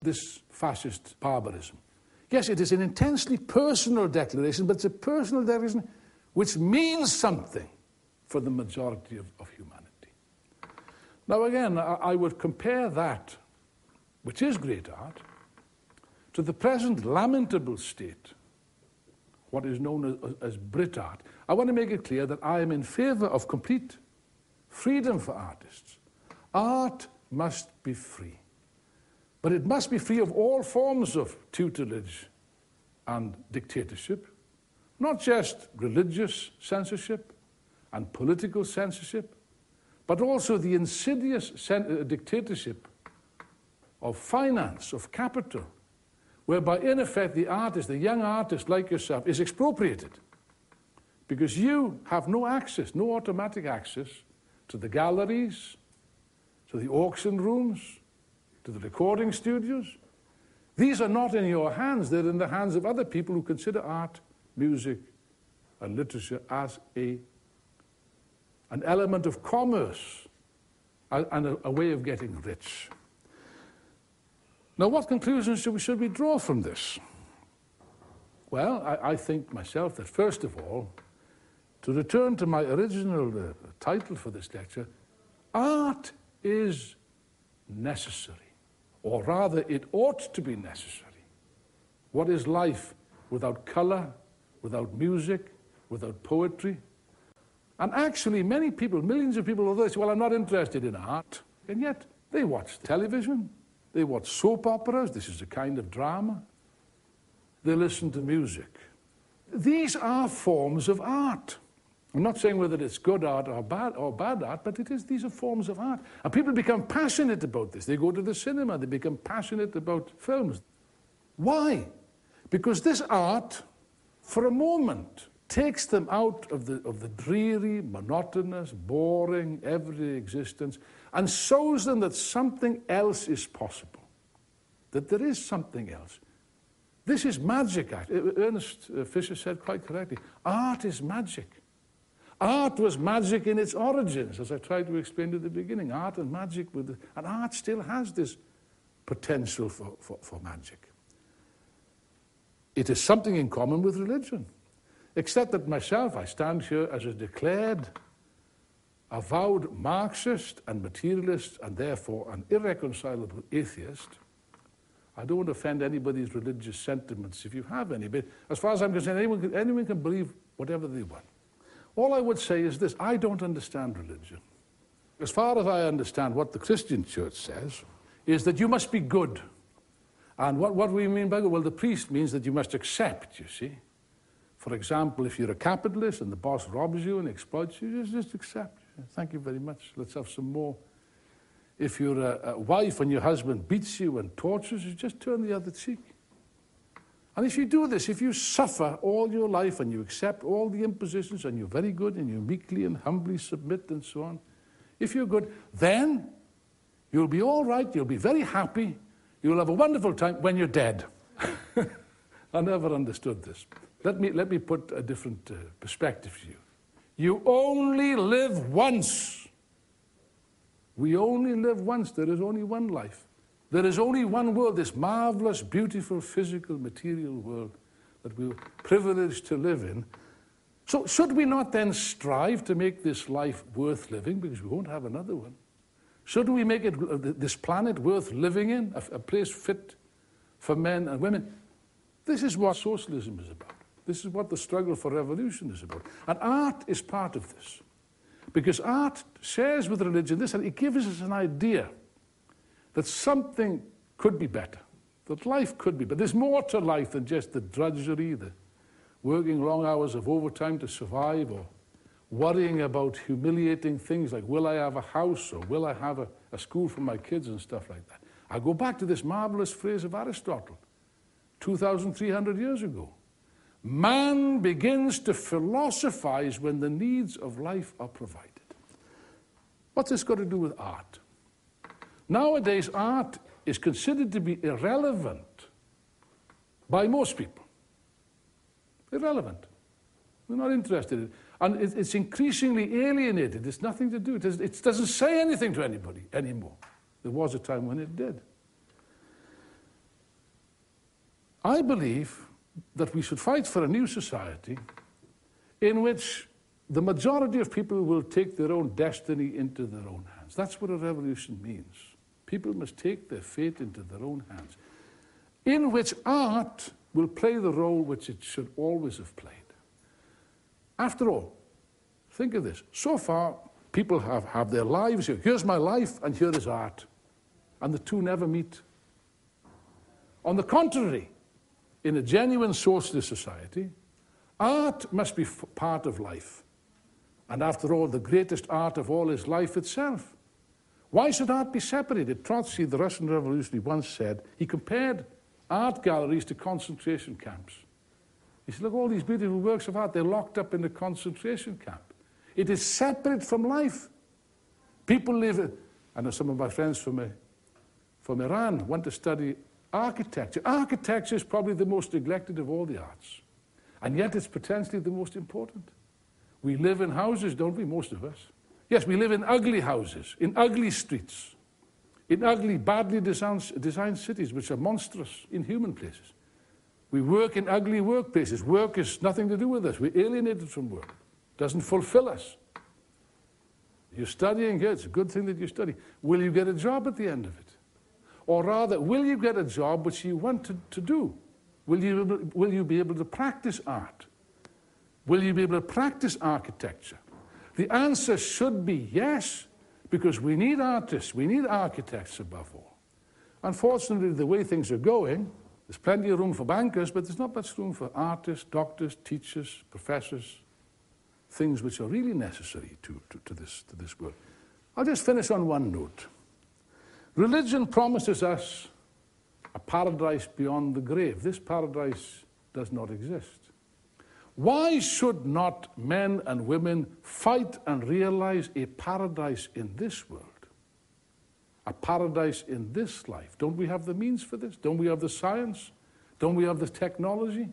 this fascist barbarism. Yes, it is an intensely personal declaration, but it's a personal declaration which means something for the majority of humanity. Now again, I would compare that, which is great art, to the present lamentable state, what is known as Brit art. I want to make it clear that I am in favor of complete freedom for artists. Art must be free. But it must be free of all forms of tutelage and dictatorship, not just religious censorship and political censorship, but also the insidious dictatorship of finance, of capital, whereby in effect the artist, the young artist like yourself, is expropriated because you have no access, no automatic access to the galleries, to the auction rooms, to the recording studios. These are not in your hands, they're in the hands of other people who consider art, music, and literature as an element of commerce and a way of getting rich. Now, what conclusions should we draw from this? Well, I think myself that first of all, to return to my original title for this lecture, art is necessary. Or rather, it ought to be necessary. What is life without color, without music, without poetry? And actually, many people, millions of people, although they say, well, I'm not interested in art, and yet they watch television, they watch soap operas, this is a kind of drama, they listen to music. These are forms of art. I'm not saying whether it's good art or bad art, but these are forms of art. And people become passionate about this. They go to the cinema, they become passionate about films. Why? Because this art, for a moment, takes them out of the dreary, monotonous, boring, everyday existence and shows them that something else is possible, that there is something else. This is magic. Ernest Fisher said quite correctly, art is magic. Art was magic in its origins, as I tried to explain at the beginning. Art and magic, and art still has this potential for magic. It is something in common with religion, except that myself, I stand here as a declared, avowed Marxist and materialist, and therefore an irreconcilable atheist. I don't want to offend anybody's religious sentiments if you have any, but as far as I'm concerned, anyone can believe whatever they want. All I would say is this, I don't understand religion. As far as I understand what the Christian church says, is that you must be good. And what we mean by good? Well, the priest means that you must accept, you see. For example, if you're a capitalist and the boss robs you and exploits you, just accept. Thank you very much, let's have some more. If you're a wife and your husband beats you and tortures you, just turn the other cheek. And if you do this, if you suffer all your life and you accept all the impositions and you're very good and you meekly and humbly submit and so on, if you're good, then you'll be all right, you'll be very happy, you'll have a wonderful time when you're dead. I never understood this. Let me put a different perspective to you. You only live once. We only live once. There is only one life. There is only one world, this marvelous, beautiful, physical, material world that we're privileged to live in. So should we not then strive to make this life worth living, because we won't have another one? Shouldn't we make this planet worth living in, a place fit for men and women? This is what socialism is about. This is what the struggle for revolution is about. And art is part of this. Because art shares with religion this, and it gives us an idea that something could be better, that life could be better. There's more to life than just the drudgery, the working long hours of overtime to survive, or worrying about humiliating things like, will I have a house, or will I have a school for my kids and stuff like that. I go back to this marvelous phrase of Aristotle, 2,300 years ago. Man begins to philosophize when the needs of life are provided. What's this got to do with art? Nowadays, art is considered to be irrelevant by most people. Irrelevant. We're not interested in it. And it's increasingly alienated. It's nothing to do. It doesn't say anything to anybody anymore. There was a time when it did. I believe that we should fight for a new society in which the majority of people will take their own destiny into their own hands. That's what a revolution means. People must take their fate into their own hands, in which art will play the role which it should always have played. After all, think of this. So far, people have their lives here. Here's my life, and here is art. And the two never meet. On the contrary, in a genuine socialist society, art must be part of life. And after all, the greatest art of all is life itself. Why should art be separated? Trotsky, the Russian revolutionary, once said, he compared art galleries to concentration camps. He said, look, all these beautiful works of art, they're locked up in a concentration camp. It is separate from life. People live, I know some of my friends from Iran want to study architecture. Architecture is probably the most neglected of all the arts. And yet it's potentially the most important. We live in houses, don't we, most of us? Yes, we live in ugly houses, in ugly streets, in ugly, badly designed cities, which are monstrous, inhuman places. We work in ugly workplaces. Work has nothing to do with us. We're alienated from work. It doesn't fulfill us. You're studying here. It's a good thing that you study. Will you get a job at the end of it? Or rather, will you get a job which you want to do? Will you be able to practice art? Will you be able to practice architecture? The answer should be yes, because we need artists, we need architects above all. Unfortunately, the way things are going, there's plenty of room for bankers, but there's not much room for artists, doctors, teachers, professors, things which are really necessary to this world. I'll just finish on one note. Religion promises us a paradise beyond the grave. This paradise does not exist. Why should not men and women fight and realize a paradise in this world? A paradise in this life? Don't we have the means for this? Don't we have the science? Don't we have the technology?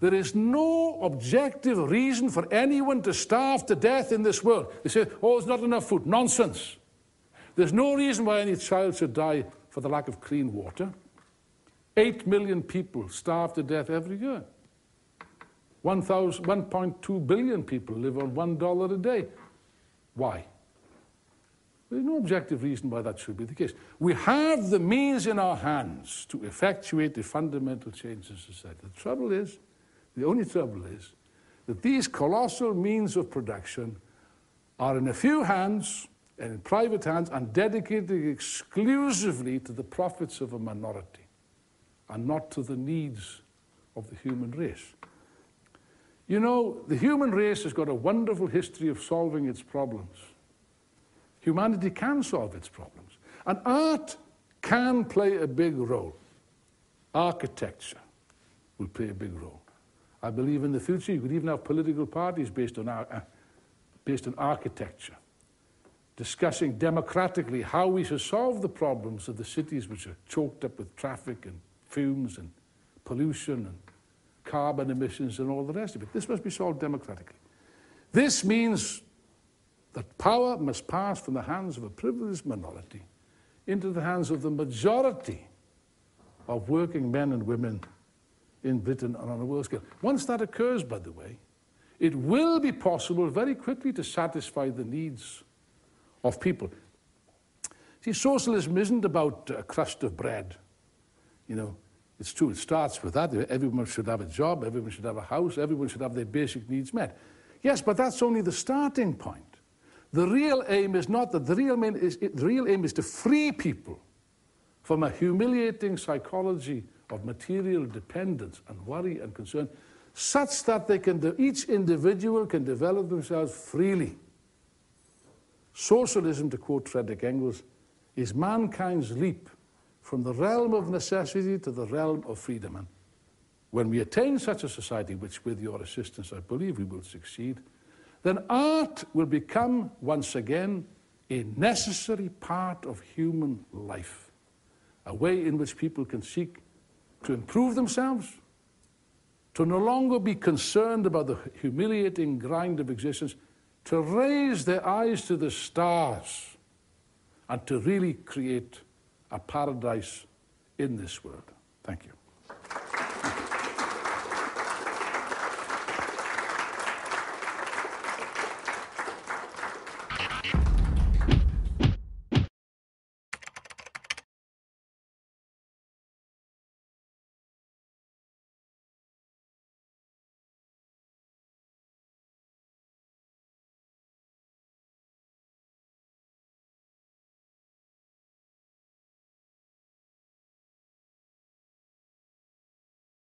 There is no objective reason for anyone to starve to death in this world. They say, oh, there's not enough food. Nonsense. There's no reason why any child should die for the lack of clean water. 8 million people starve to death every year. 1.2 billion people live on $1 a day. Why? There's no objective reason why that should be the case. We have the means in our hands to effectuate the fundamental change in society. The trouble is, the only trouble is, that these colossal means of production are in a few hands and in private hands and dedicated exclusively to the profits of a minority and not to the needs of the human race. You know, the human race has got a wonderful history of solving its problems. Humanity can solve its problems. And art can play a big role. Architecture will play a big role. I believe in the future you could even have political parties based on architecture, discussing democratically how we should solve the problems of the cities which are choked up with traffic and fumes and pollution and carbon emissions and all the rest of it. This must be solved democratically. This means that power must pass from the hands of a privileged minority into the hands of the majority of working men and women in Britain and on a world scale. Once that occurs, by the way, it will be possible very quickly to satisfy the needs of people. See, socialism isn't about a crust of bread. You know, it's true, it starts with that. Everyone should have a job, everyone should have a house, everyone should have their basic needs met. Yes, but that's only the starting point. The real aim is not that. The real aim is to free people from a humiliating psychology of material dependence and worry and concern, such that each individual can develop themselves freely. Socialism, to quote Friedrich Engels, is mankind's leap from the realm of necessity to the realm of freedom. And when we attain such a society, which with your assistance I believe we will succeed, then art will become once again a necessary part of human life, a way in which people can seek to improve themselves, to no longer be concerned about the humiliating grind of existence, to raise their eyes to the stars and to really create a paradise in this world. Thank you.